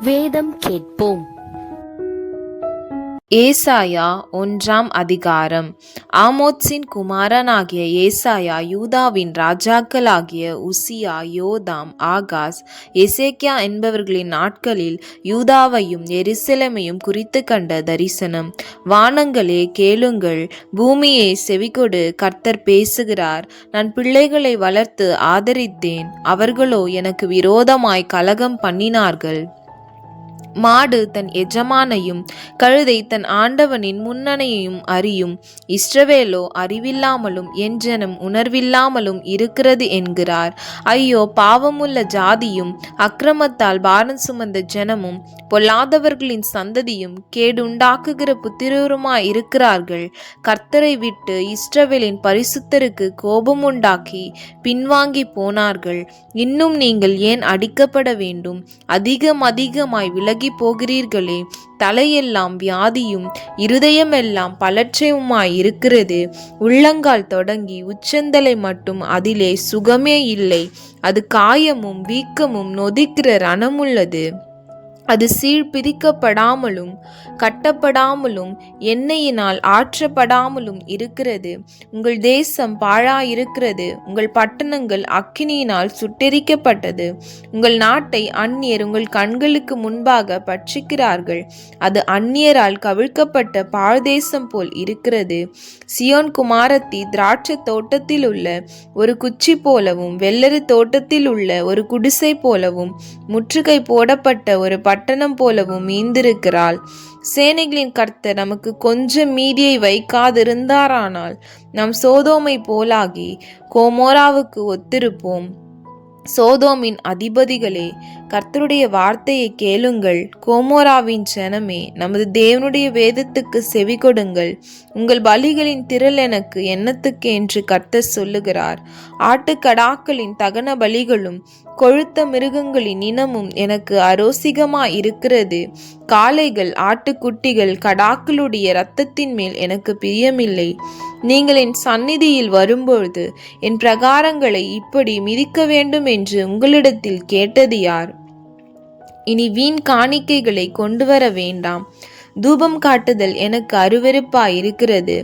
வேதம் கேட்போம். ஏசாயா 1 ஆமோத்சின் குமாரனாகிய ஏசாயா யூதாவின் ராஜாக்களாகிய உசியா, யோதாம், ஆகாஸ், எசேக்கியா என்பவர்களின் நாட்களில் யூதாவையும் எருசலேமையும் குறித்து கண்ட தரிசனம். வானங்களே கேளுங்கள், பூமியே செவிகொடு, கர்த்தர் பேசுகிறார். நான் பிள்ளைகளை வளர்த்து ஆதரித்தேன், அவர்களோ எனக்கு விரோதமாய் கலகம் பண்ணினார்கள். மாடு தன் எஜமானையும் கழுதை தன் ஆண்டவனின் முன்னணையையும் அறியும். இஸ்ரவேலோ அறிவில்லாமலும் என் ஜனம் உணர்வில்லாமலும் இருக்கிறது என்கிறார். ஐயோ, பாவமுள்ள ஜாதியும் அக்கிரமத்தால் பாரம் சுமந்த ஜனமும் பொல்லாதவர்களின் சந்ததியும் கேடுண்டாக்குகிற புத்திரருமாய் இருக்கிறார்கள். கர்த்தரை விட்டு இஸ்ரவேலின் பரிசுத்தருக்கு கோபம் உண்டாக்கி பின்வாங்கி போனார்கள். இன்னும் நீங்கள் ஏன் அடிக்கப்பட வேண்டும்? அதிகமாய் விலகி போகிறீர்களே. தலையெல்லாம் வியாதியும் இருதயமெல்லாம் பலட்சயமாய் இருக்கிறது. உள்ளங்கால் தொடங்கி உச்சந்தலை மட்டும் அதிலே சுகமே இல்லை. அது காயமும் வீக்கமும் நொதிக்கிற ரணமுள்ளது. அது சீழ்பிதிக்கப்படாமலும் கட்டப்படாமலும் எண்ணெயினால் ஆற்றப்படாமலும் இருக்கிறது. உங்கள் தேசம் பாழாயிருக்கிறது, உங்கள் பட்டணங்கள் அக்கினியினால் சுட்டெரிக்கப்பட்டது. உங்கள் நாட்டை அந்நியர் உங்கள் கண்களுக்கு முன்பாக பட்சிக்கிறார்கள். அது அந்நியரால் கவிழ்க்கப்பட்ட பாழ்தேசம் போல் இருக்கிறது. சியோன் குமாரத்தி திராட்சை தோட்டத்தில் உள்ள ஒரு குச்சி போலவும் வெள்ளரி தோட்டத்தில் உள்ள ஒரு குடிசை போலவும் முற்றுகை போடப்பட்ட ஒரு பட்டணம் போலவும் மீந்திருக்கிறாள். சேனைகளின் கர்த்தர் நமக்கு கொஞ்சம் மீதியை வைக்காதிருந்தாரானால் நாம் சோதோமை போலாகி கோமோராவுக்கு ஒத்திருப்போம். சோதோமின் அதிபதிகளே, கர்த்தருடைய வார்த்தையை கேளுங்கள். கோமோராவின் ஜனமே, நமது தேவனுடைய வேதத்துக்கு செவி கொடுங்கள். உங்கள் பலிகளின் திரள் எனக்கு என்னத்துக்கு என்று கர்த்தர் சொல்லுகிறார். ஆட்டுக்கடாக்களின் தகன பலிகளும் கொழுத்த மிருகங்களின் இனமும் எனக்கு அரோசிகமாய் இருக்கிறது. காளைகள், ஆட்டுக்குட்டிகள், கடாக்களுடைய இரத்தத்தின் மேல் எனக்கு பிரியமில்லை. நீங்கள் என் சந்நிதியில் வரும்பொழுது என் பிரகாரங்களை இப்படி மிதிக்க வேண்டும் என்று உங்களிடத்தில் கேட்டது யார்? இனி வீண் காணிக்கைகளை கொண்டு வர வேண்டாம். தூபம் காட்டுதல் எனக்கு அருவருப்பாய் இருக்கிறது.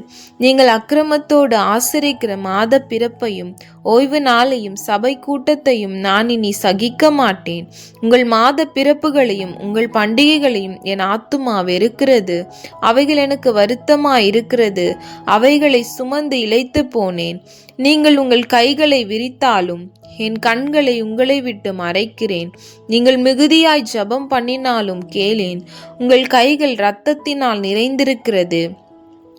நீங்கள் அக்கிரமத்தோடு ஆசரிக்கிற மாத பிறப்பையும் ஓய்வு நாளையும் சபை கூட்டத்தையும் நான் இனி சகிக்க மாட்டேன். உங்கள் மாத பிறப்புகளையும் உங்கள் பண்டிகைகளையும் என் ஆத்துமா வெறுக்கிறது. அவைகள் எனக்கு வருத்தமாய் இருக்கிறது. அவைகளை சுமந்து இளைத்து போனேன். நீங்கள் உங்கள் கைகளை விரித்தாலும் என் கண்களை உங்களை விட்டு மறைக்கிறேன். நீங்கள் மிகுதியாய் ஜெபம் பண்ணினாலும் கேளேன். உங்கள் கைகள் இரத்தத்தினால் நிறைந்திருக்கிறது.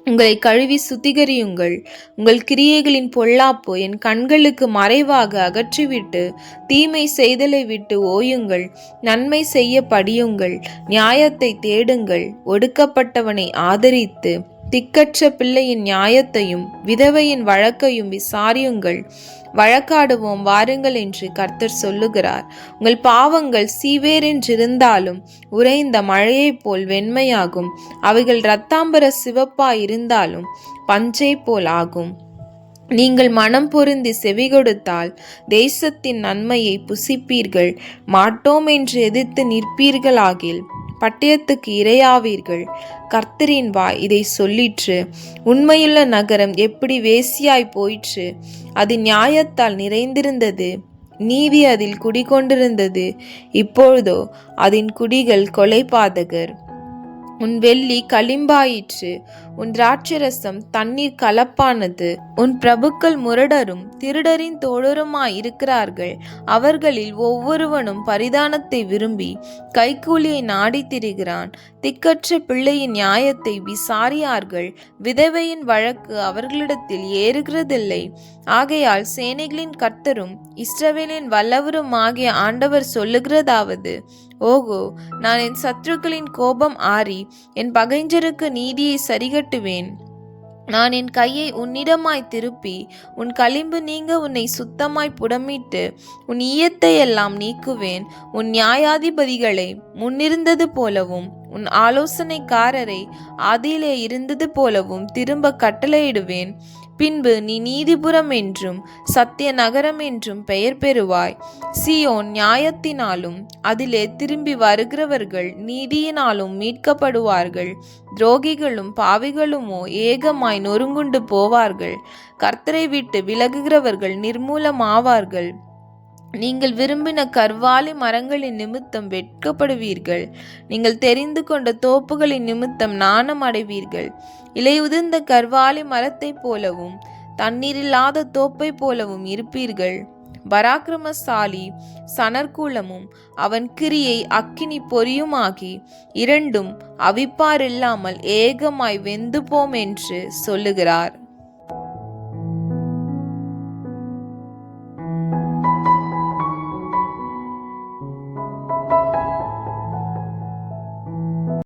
உங்களை கழுவி சுத்திகரியுங்கள். உங்கள் கிரியைகளின் பொல்லாப்பு என் கண்களுக்கு மறைவாக அகற்றிவிட்டு தீமை செய்தலை விட்டு ஓயுங்கள். நன்மை செய்ய படியுங்கள். நியாயத்தை தேடுங்கள். ஒடுக்கப்பட்டவனை ஆதரித்து திக்கற்ற பிள்ளையின் நியாயத்தையும் விதவையின் வழக்கையும் விசாரியுங்கள். வழக்காடுவோம் வாருங்கள் என்று கர்த்தர் சொல்லுகிறார். உங்கள் பாவங்கள் சீவேரென்றிருந்தாலும் உறைந்த மழையைப் போல் வெண்மையாகும். அவைகள் இரத்தாம்பர சிவப்பாய் இருந்தாலும் பஞ்சை போல் ஆகும். நீங்கள் மனம் பொருந்தி செவி கொடுத்தால் தேசத்தின் நன்மையை புசிப்பீர்கள். மாட்டோம் என்று எதிர்த்து நிற்பீர்களாகில் பட்டயத்துக்கு இரையாவீர்கள். கர்த்தரின் வாய் இதை சொல்லிற்று. உண்மையுள்ள நகரம் எப்படி வேசியாய் போயிற்று. அது நியாயத்தால் நிறைந்திருந்தது, நீதி அதில் குடிகொண்டிருந்தது. இப்பொழுதோ அதன் குடிகள் கொலைபாதகர். உன் வெள்ளி களிம்பாயிற்று, உன் திராட்சரசம் தண்ணீர் கலப்பானது. உன் பிரபுக்கள் முரடரும் திருடரின் தோழருமாய் இருக்கிறார்கள். அவர்களில் ஒவ்வொருவனும் பரிதானத்தை விரும்பி கைக்கூலியை நாடி திரிகிறான். திக்கற்ற பிள்ளையின் நியாயத்தை விசாரியார்கள். விதவையின் வழக்கு அவர்களிடத்தில் ஏறுகிறதில்லை. ஆகையால் சேனைகளின் கர்த்தரும் இஸ்ரவேலின் வல்லவரும் ஆகிய ஆண்டவர் சொல்லுகிறதாவது, ஓகோ, நான் என் சத்துருக்களின் கோபம் ஆறி என் பகைஞருக்கு நீதியை சரிகட்டுவேன். நான் என் கையை உன்னிடமாய் திருப்பி உன் களிம்பு நீங்க உன்னை சுத்தமாய் புடமிட்டு உன் ஈயத்தை எல்லாம் நீக்குவேன். உன் நியாயாதிபதிகளை முன்னிருந்தது போலவும் உன் ஆலோசனைக்காரரை ஆதியிலே இருந்தது போலவும் திரும்ப கட்டளையிடுவேன். பின்பு நீ நீதிபுரம் என்றும் சத்திய நகரம் என்றும் பெயர் பெறுவாய். சீயோன் நியாயத்தினாலும் அதிலே திரும்பி வருகிறவர்கள் நீதியினாலும் மீட்கப்படுவார்கள். துரோகிகளும் பாவிகளுமோ ஏகமாய் நொறுங்குண்டு போவார்கள். கர்த்தரை விட்டு விலகுகிறவர்கள் நிர்மூலமாவார்கள். நீங்கள் விரும்பின கர்வாலி மரங்களின் நிமித்தம் வெட்கப்படுவீர்கள். நீங்கள் தெரிந்து கொண்ட தோப்புகளின் நிமித்தம் நாணம் அடைவீர்கள். இலையுதிர்ந்த கர்வாலி மரத்தை போலவும் தண்ணீரில்லாத தோப்பை போலவும் இருப்பீர்கள். பராக்கிரமசாலி சணற்குலமும் அவன் கிரியை அக்கினி பொரியுமாகி இரண்டும் அவிப்பாரில்லாமல் ஏகமாய் வெந்து போம் என்று சொல்லுகிறார்.